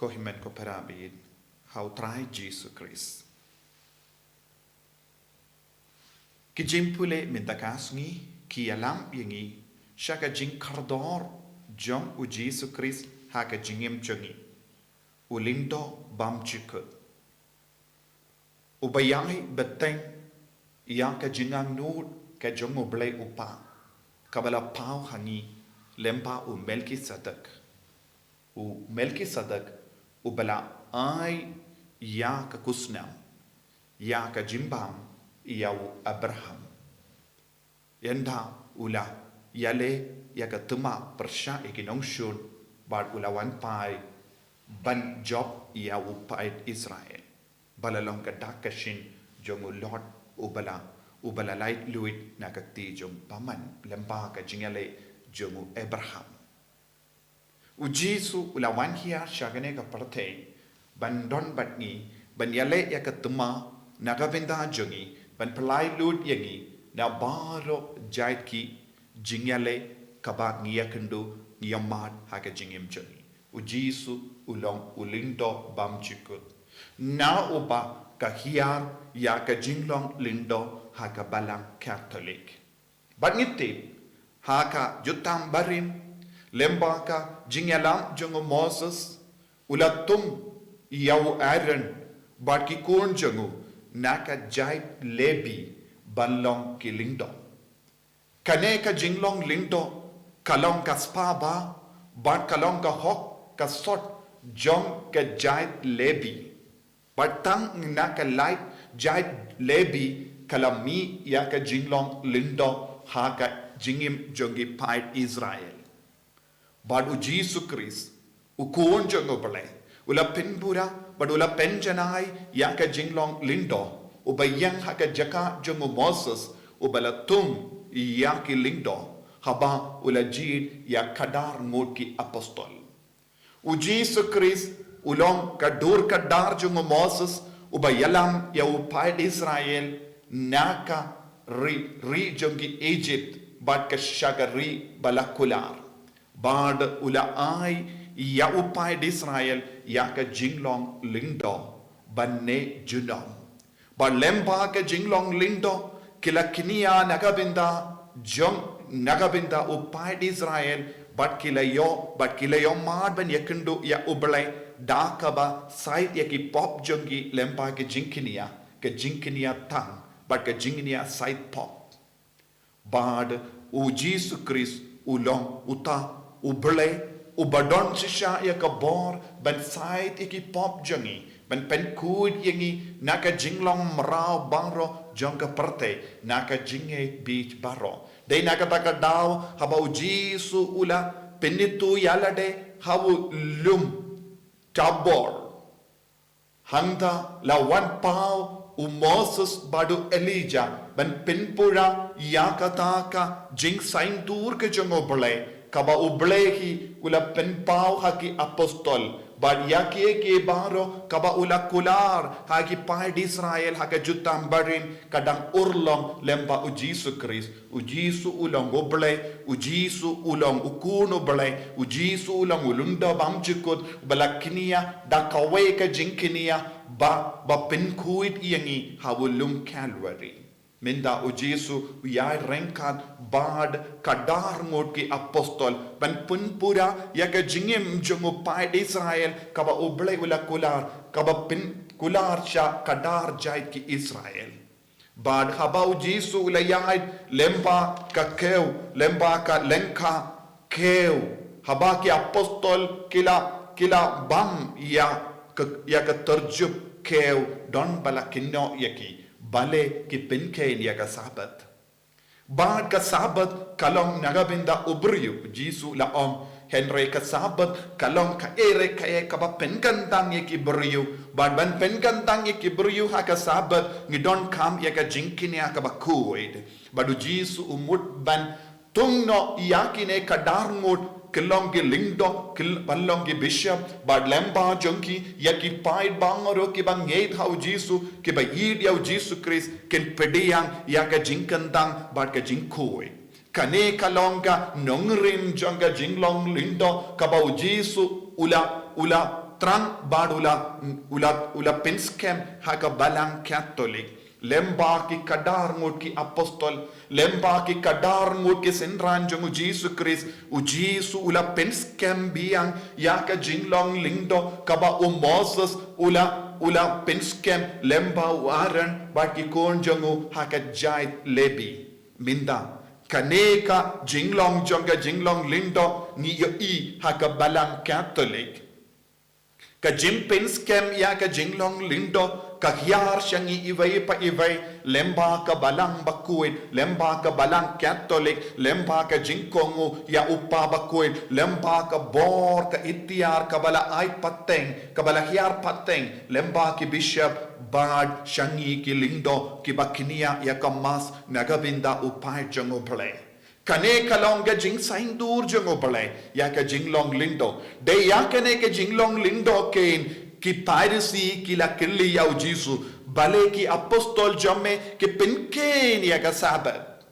Kohimen ko parabid, how try Jesus Christ. Kijimpule mintakasngi, kialam yangi, shaka jing kardor, jong u Jesus Christ haka jingim jongi. Ulindo bam chikut. Ubayangi beteng, yang ka jingang nur ka jong ublay upa. Kabala pau hangi, lempa u Melkisedek. U Melkisedek ubala ay ya ka kusnam, ya ka jimbam, ya u Abraham. Yanda ula yale ya ka tuma persya ikinong syun bad ulawan pai ban job ya u pai Israel. Balalong ka dakashin jong u Lord ubala light luit na kakti jong paman lemba ka jingale jong u Abraham. Ujisu ulawan hiya syagane ka partay bandon batni ban yale ya katuma nagabenda jongi ban pelai lut yangi na baro jait ki jingyale kabak ngiya kendo ngiyamad haka jingim jongi. Ujisu ulong ulindo bam chikut na uba ka hiyar ya ka jinglong lindo haka balang Catholic. Batngiti haka jutam barim lembaka jingyalam jongo Moses ulatum yaw Aaron baki kun jongo naka jai lebi banlong kilindo kane ka jinglong lindo kalong ka spaba bat kalong ka hok ka sot jong ka jai lebi batang naka light jai lebi kalami ya ka jinglong lindo haka jingim jongi pai Israel. Bad u Jesus Christ ukun jongo bale ula pinbura bad ula penjanai yang ka jinglong lindo ubayang haka jaka jongo Moses ubala tum yang ki lindo haba ula jid ya kadar ngot ki apostol u Jesus Christ ulong kadur kadar jongo Moses ubayalam ya upai Israel naka ri jongi Egypt bad ka shagari balakular bad ula ay ya upai di Israel ya ka jinglong lindo banne junam bad lemba ka jinglong lindo kila kinia nagabinda jong nagabinda upai di Israel bad kila yo mad ban yakundu ya ublay dakaba sait ya ki pop jongi lemba ka jinkinia tang bad ka jinkinia sait pop bad u Jesus Christ ulong uta ublay ubadon sisya ya kabor ban sait iki pop jangi ban penkud yangi naka jinglong maraw bangro jongka perte naka jinge beach baro day naka takadaw haba ujisu ula penitu yalade hawu lum tabor hangta lawan pau Moses badu Elijah ban pinpura yakataka jing sain tur ke jongo blay kaba ublehi ula penpau haki apostol bad yaki ke baro kaba ula kular haki pai di Israel haka jutam barin kadang urlong lemba ujisu Christ ujisu ulong ublay ujisu ulong ukuno blay ujisu ulong ulunda bamjikut balakinia dakawe ka jinkinia ba pinkuit iyangi hawulum Calvary minda ujisu yai rengkat bad kadar ngot ki apostol ban punpura yaga jingim jongo pai Israel kaba ublay ula kular kaba pin kular sha kadar jait ki Israel bad haba ujisu ula yai lemba ka kew lemba ka lenka kew haba ki apostol kila bam ya ka terjub kew don bala kinno yaki bale ki pinke ya ka sabat bad ka sabat kalong nagabinda ubriyu jisu la om henry ka sabat kalong ka ere ka e ka ba penkantang yaki briyu bad ban penkantang yaki briyu ha ka sabat ngidon kam ya ka jinkin ya ka ba kuid badu jisu umut ban tungno yakine kadar ngot kilong ki lingdo balong ki bishop bad lemba jonki yaki paid bangoro ki bang ngeit hau jisu ki ba yid yau jisu Christ ken pediyang yaka jinkantang bad ka jinkoi kane kalonga nongrim jonga jinglong lindo ka ba jisu ula Trang bad ula pinskem haka balang Catholic. Lemba ki kadar ngut ki apostol, lemba ki kadar ngut ki senran jong Jesus Christ, u Jesus ula pinskem biang yaka jinglong lingdo kaba Moses ula pinskem lemba waran ba ki kon jong haka jai lebi minda. Kaneka jinglong lindo ni yo I haka balang Catholic. Ka jimpins kem ya ka jinglong lindo ka hiar syangi iway pa iway lemba ka balang bakuin lemba ka balang Catholic lemba ka jingkongu ya upa bakuin lemba ka bor ka itiar ka bala ay pateng ka bala hiar pateng lemba ki bishop bad syangi ki lindo ki bakinia ya ka mas nagabinda upay jango play. Kane kalong ka jing sain dur jango balai ya ka jinglong lindo de ya kane ka jinglong lindo ken ki piracy ki la kelli ya jisu bale ki apostol jamme ki pinken ya ka sabat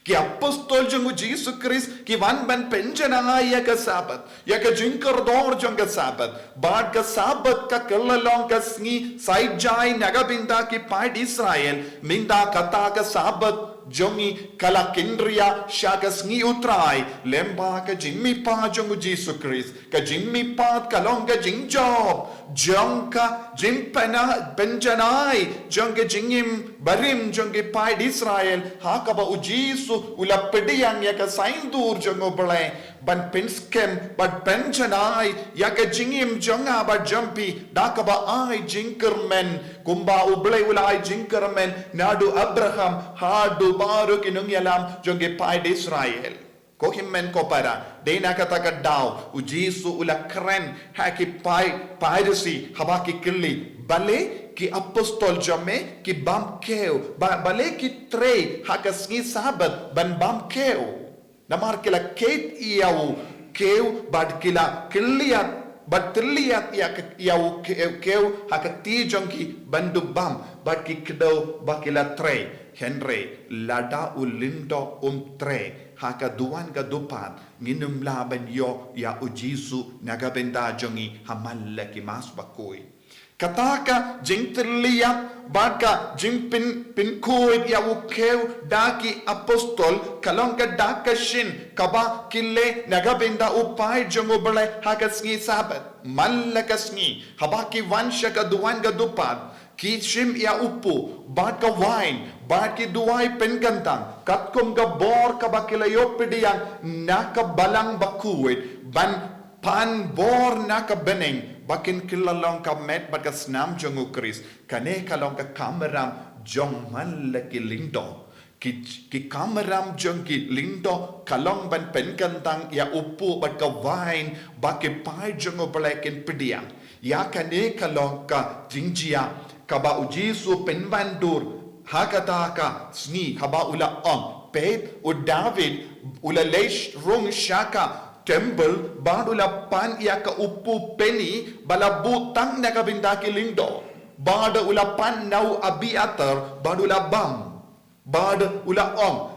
ki apostol jango Jesus Christ ki wan ban penjana ya ka sabat ya ka jinkar dor jang ka sabat bad ka sabat ka kellalong ka sngi sai jai nagabinda ki pad Israel minda kata ka sabat jongi kala kindria shakas ngi utrai lemba ka jimmi pa jongu Jesus Christ ka jimmi pa kalong ka jingjob jongka jimpana benjanai jonge jingim barim jonge pa Israel ha ka ba ujisu ula pediyang ya ka saindur jongo blai ban pinskem ban benjanai ya ka jingim jonga ba jampi da ka ba ai jinkermen kumba ublai ula ai jinkermen nadu Abraham hadu baru kinung yalam jonge pai Israel ko himmen ko para de na kata ka daw ujisu ula kren haki pai piracy habaki killi bale ki apostol jame ki bam keu bale ki tre hakasngi sabat ban bam keu namar kila ket iau keu bad kila killiat but terlihat ya keu hakati jongki bandu bam baki kedo bakila tre Henry lada ulindo tre haka duan ga dupan nginum laban yo ya ujisu nagabenda jongi hamalla ki mas bakoi kataka jing terlihat baka jing pin kuid ya ukeu daki apostol kalong ka daka shin kaba kille nagabenda upai jongo balai hakasngi sabat malakasngi habaki wansha ka duan ga dupan ki shim ya upu bad ka wine bad ki duai penkantang katkum ka bor ka bakilayo pidiyang naka balang bakuit ban pan bor naka beneng bakin kilalong ka met bad ka snam jongu Chris kane kalong ka kameram jong man laki lindo ki kameram jong ki lindo kalong ban penkantang ya upu bad ka wine baki pai jongu balakin pidiyang ya kane kalong ka jingjia kaba ujisu penbandur hakataka sni haba ula pet u David ula leish rung shaka temple badula pan ya ka upu peni bala butang na kabindaki lindo bada ula pan nau abiatar badula bam bad ula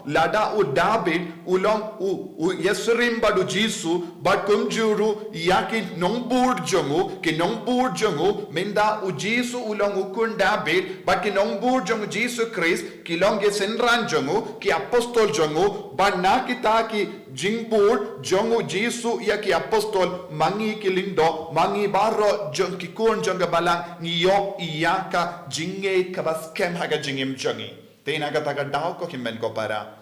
lada u David ulong u Yesrim badu Jisu bad kumjuru yaki nongbur jongu minda u Jisu ulong ukun David bad ki nongbur jongu Jisu Christ kilong ye senran jongu ki apostol jongu bad na kita ki jingbur jongu Jisu ya ki apostol mangi kilindo mangi baro jong ki kun jonga balang niyo iyaka jinge kabaskem haga jingim jongi Tena kata daw ko himmen ko para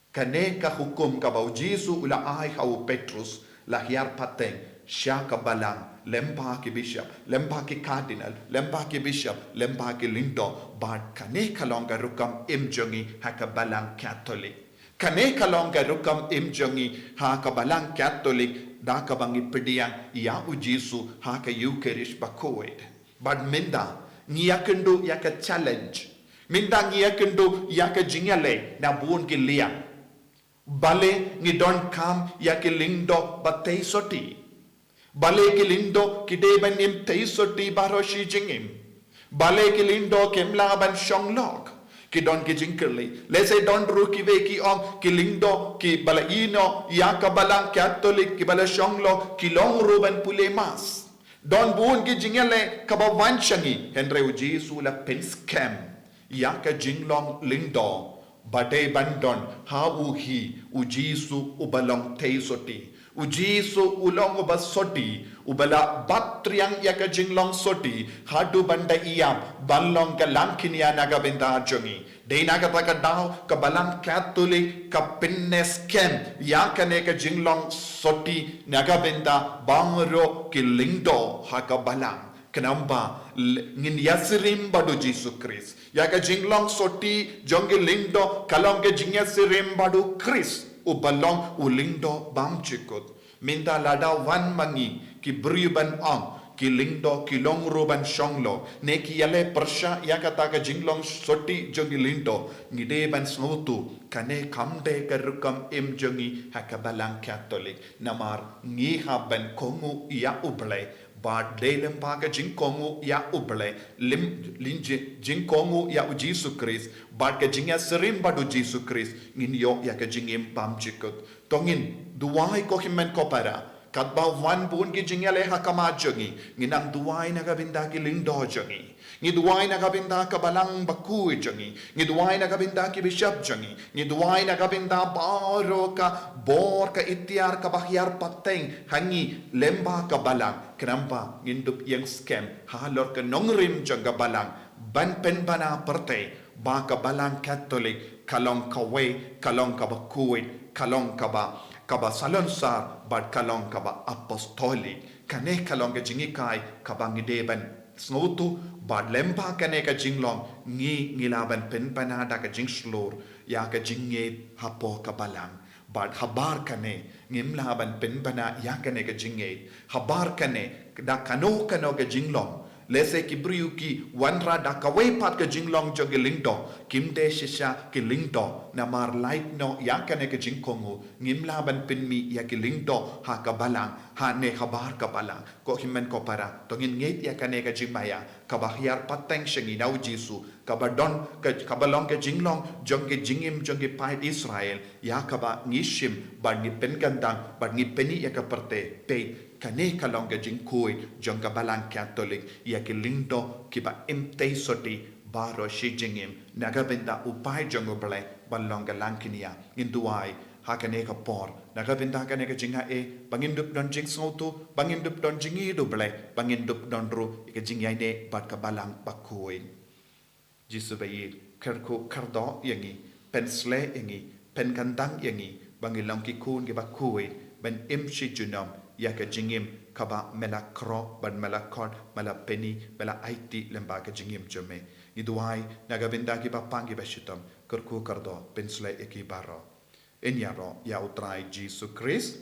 kane ka hukum ka bau Jisu ula ay hau Petrus lahiar pateng siya ka balang lempa ki bishop lempa ki cardinal lempa ki bishop lempa ki lindo bad kane kalong ka rukam imjongi ha ka balang Catholic kane kalong ka rukam imjongi ha ka balang Catholic da ka bangi pediyang ya u Jisu ha ka Eucharist bakoid bad minda ngiyakendu ya ka challenge minda ngia kendo ya ka jingale na buon ki liang bale ngi don kam ya ki lindo batei soti bale ki lindo ki de banim tei soti baro shi jingim bale ki lindo kemla ban shonglok ki don ki jingkerli lese don ru ki ve ki ong ki lindo ki bala ino ya ka balang Catholic ki bala shonglo ki long ru ban pule mas Don buon ki jingele ka ba wan shangi henre u Jesu la pen scam ya ka jinglong lindo bade bandon ha u hi u Jesu u balong te soti u Jesu ulong ba soti u bala batriang ya ka jinglong soti hadu banda iam balong ka langkinia naga benda jongi de naga taka daw ka balang Catholic ka pinnes kem ya ka ne ka jinglong soti naga benda bangro ki lindo ha ka balang kenamba ngin yasirim badu Jesus Christ ya ka jinglong soti jongi lindo kalong ke jingyasirim badu Christ u balong u lindo bam chikut minta lada wan mangi ki briban ang ki lindo ki long ruban shonglo ne ki yale persha ya kata ka jinglong soti jongi lindo ngide ban snutu kane kamde karukam im jongi hakabalang Catholic namar ngi haban kongu ya uble ba delem pa ka jingkongu ya uble lim linje jingkongu ya u Jesus Christ ba ka jingya serim badu Jesus Christ ngin yo ya ka jingim pam jikut tongin duwai ko himen ko para katba wan bun ki jingyale hakama jongi nginang duwai na kabinda ki lindo jongi ngi duwai na kabinda ka balang baku jongi ngi duwai na kabinda ki bishop jongi ngi duwai na kabinda baro ka bor ka itiar ka bahyar pateng hangi lemba ka balang kenapa ngindup yang scam halor ka nongrim jonga balang ban pen bana perte ba ka balang Catholic kalong kawe kalong ka bakuit kalong ka ba kaba salonsar bad kalong kaba apostolic kane kalong ke jingi kai kaba ngideben snotu bad lempa kane ka jinglong ngilaban pen panada ka jingslor ya ka jinge hapo kabalang bad habar kane ngimlaban pen pana ya kane ka jinge habar kane da kano ka jinglong lese ki briu ki wanra da kawai pat ka jinglong joge lingdo kimde shisha ki lingdo namar light no ya kane ka jingkongu ngimlaban pinmi ya ki lingdo ha ka balang ha ne khabar ka balang ko himen ko para tongin nget ya kane ka jingmaya ka bahyar pateng shengi nau Jesu ka badon ka kabalong ka jinglong joge jingim joge pai Israel ya ka ba ngishim ba ni penkandang ba ni peni ya ka perte pe kane kalong ka jingkui jong ka balang Catholic ya ki lindo ki ba imte soti baro shi jingim nagabinda upai jong ubale balong ka langkinia induai hakane ka por nagabinda kane ka jinga e bangindup don jing soto bangindup don jingi do bale bangindup don ru ka jingyai ne bat ka balang bakui jisu bayi kerko kardo yangi pensle yangi penkandang yangi bangilong ki kun ki bakui ben imshi junom ya ka jingim kaba mela kro ban mela kod mela peni mela aiti lemba ka jingim jome iduai nagabinda ki papangi bashitom kerku kardo pensle eki baro enyaro ya utrai Jesus Christ